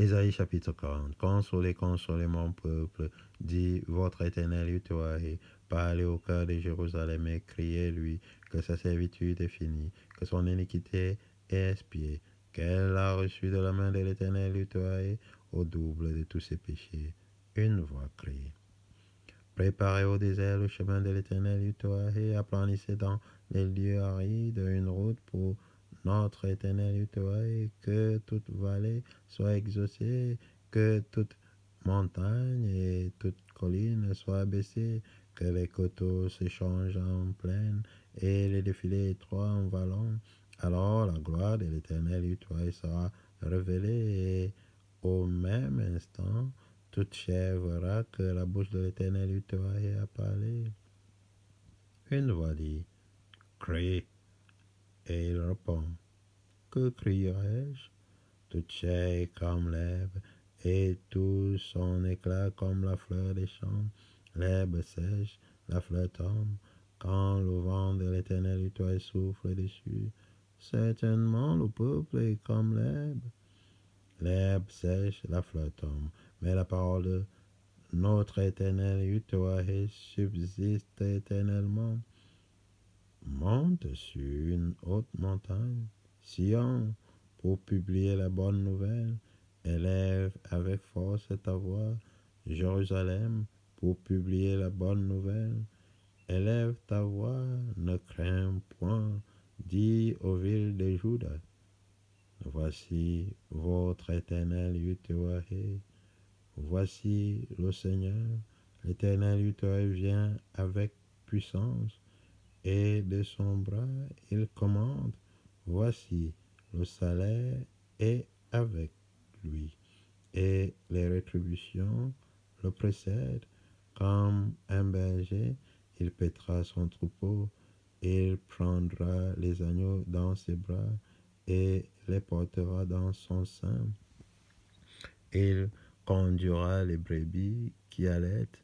Ésaïe chapitre 40. Consolez, consolez mon peuple, dit votre éternel Yahweh. Parlez au cœur de Jérusalem et criez-lui que sa servitude est finie, que son iniquité est expiée, qu'elle a reçu de la main de l'éternel Yahweh au double de tous ses péchés. Une voix crie. Préparez au désert le chemin de l'éternel Yahweh, aplanissez dans les lieux arides une route pour notre éternel Yahweh, que toute vallée soit exaucée, que toute montagne et toute colline soient baissées, que les coteaux se changent en plaine et les défilés étroits en vallons. Alors la gloire de l'éternel Yahweh sera révélée et au même instant, toute chair verra que la bouche de l'Éternel Yahweh a parlé. Une voix dit, crie, et il répond, que crierai-je? Toute chair est comme l'herbe, et tout son éclat comme la fleur des champs. L'herbe sèche, la fleur tombe, quand le vent de l'Éternel Yahweh souffle dessus. Certainement le peuple est comme l'herbe. L'herbe sèche, la fleur tombe, mais la parole de notre éternel Yahweh subsiste éternellement. Monte sur une haute montagne, Sion, pour publier la bonne nouvelle. Élève avec force ta voix, Jérusalem, pour publier la bonne nouvelle. Élève ta voix, ne crains point, dis aux villes de Juda. Voici votre éternel Yahweh. Voici le Seigneur, l'Éternel Yahweh vient avec puissance, et de son bras il commande. Voici, le salaire est avec lui, et les rétributions le précèdent. Comme un berger, il paîtra son troupeau, il prendra les agneaux dans ses bras et les portera dans son sein. Il conduira les brebis qui allaitent,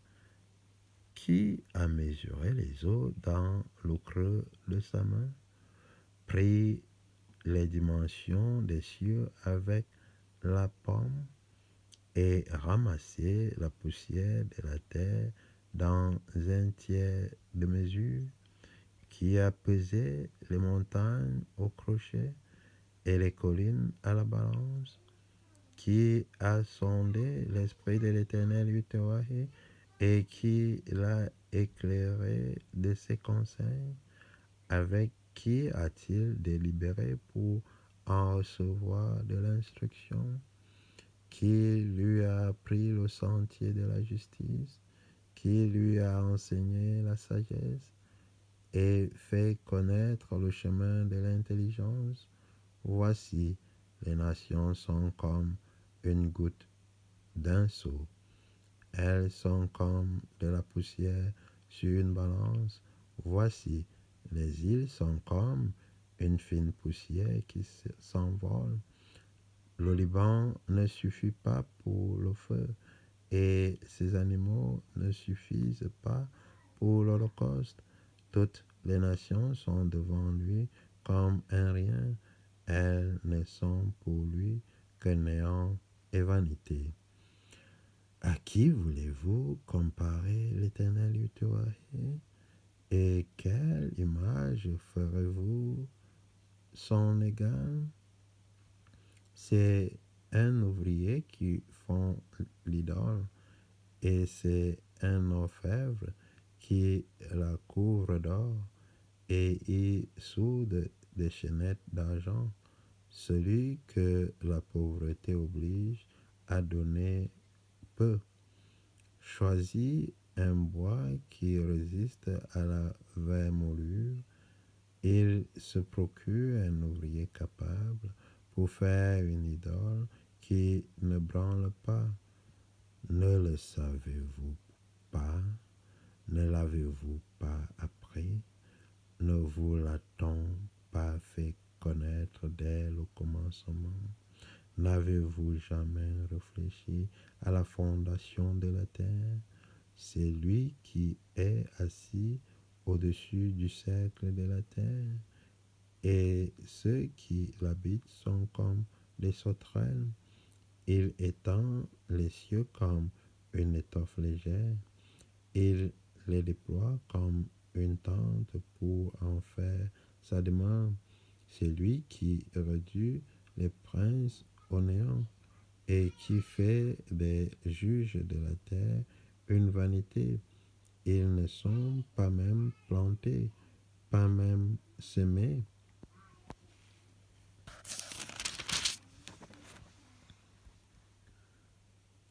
qui a mesuré les eaux dans le creux de sa main, pris les dimensions des cieux avec la pomme et ramassé la poussière de la terre dans un tiers de mesure, qui a pesé les montagnes au crochet et les collines à la balance, qui a sondé l'esprit de l'Éternel Yahweh et qui l'a éclairé de ses conseils. Avec qui a-t-il délibéré pour en recevoir de l'instruction? Qui lui a appris le sentier de la justice? Qui lui a enseigné la sagesse et fait connaître le chemin de l'intelligence? Voici, les nations sont comme une goutte d'un seau. Elles sont comme de la poussière sur une balance. Voici, les îles sont comme une fine poussière qui s'envole. Le Liban ne suffit pas pour le feu, et ses animaux ne suffisent pas pour l'Holocauste. Toutes les nations sont devant lui comme un rien. Elles ne sont pour lui que néant et vanité. À qui voulez-vous comparer l'Éternel Yahweh? Et quelle image ferez-vous son égal? C'est un ouvrier qui fond l'idole, et c'est un orfèvre qui la couvre d'or et y soude des chaînettes d'argent. Celui que la pauvreté oblige à donner peu. Choisis un bois qui résiste à la vermoulure. Il se procure un ouvrier capable pour faire une idole qui ne branle pas. Ne le savez-vous pas? Ne l'avez-vous pas appris? Ne vous l'a-t-on pas fait connaître dès le commencement? N'avez-vous jamais réfléchi à la fondation de la terre? C'est lui qui est assis au-dessus du cercle de la terre, et ceux qui l'habitent sont comme des sauterelles. Il étend les cieux comme une étoffe légère. Il les déploie comme une tente pour en faire sa demeure. C'est lui qui réduit les princes au néant et qui fait des juges de la terre une vanité. Ils ne sont pas même plantés, pas même semés.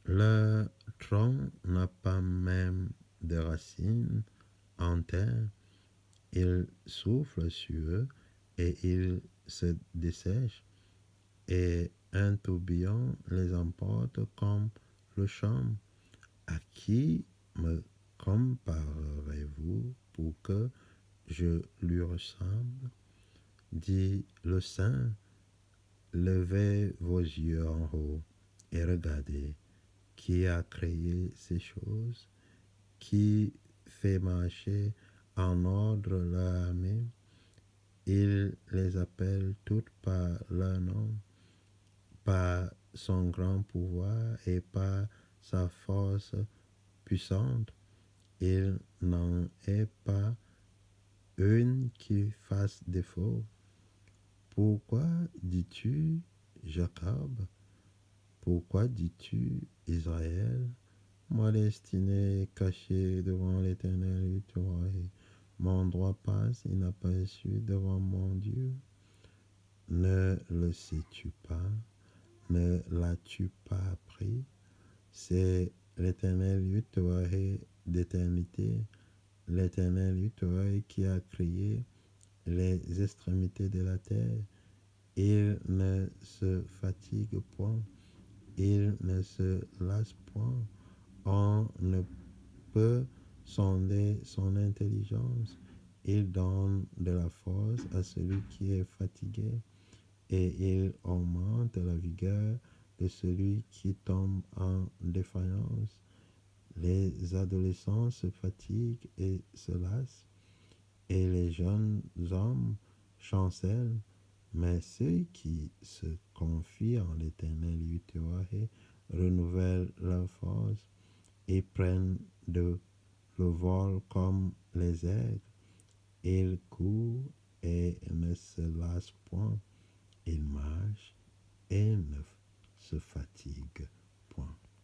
Leur tronc n'a pas même de racines en terre. Il souffle sur eux et ils se dessèchent, et un tourbillon les emporte comme le chant. À qui me comparerez-vous pour que je lui ressemble? Dit le Saint. Levez vos yeux en haut et regardez qui a créé ces choses, qui fait marcher en ordre leur armée. Il les appelle toutes par leur nom, par son grand pouvoir et par sa force puissante. Il n'en est pas une qui fasse défaut. Pourquoi dis-tu, Jacob? Pourquoi dis-tu, Israël? Ma destinée est cachée devant l'Éternel, et mon droit passe inaperçu devant mon Dieu. Ne le sais-tu pas? Ne l'as-tu pas appris? C'est l'Éternel Yahweh d'éternité, l'Éternel Yahweh qui a créé les extrémités de la terre. Il ne se fatigue point, il ne se lasse point. On ne peut sonder son intelligence. Il donne de la force à celui qui est fatigué et il augmente la vigueur de celui qui tombe en défaillance. Les adolescents se fatiguent et se lassent, et les jeunes hommes chancellent, mais ceux qui se confient en l'Éternel Yahweh renouvellent leur force et prennent le vol comme les aigles. Ils courent et ne se lassent point. Ils marchent et ne se fatiguent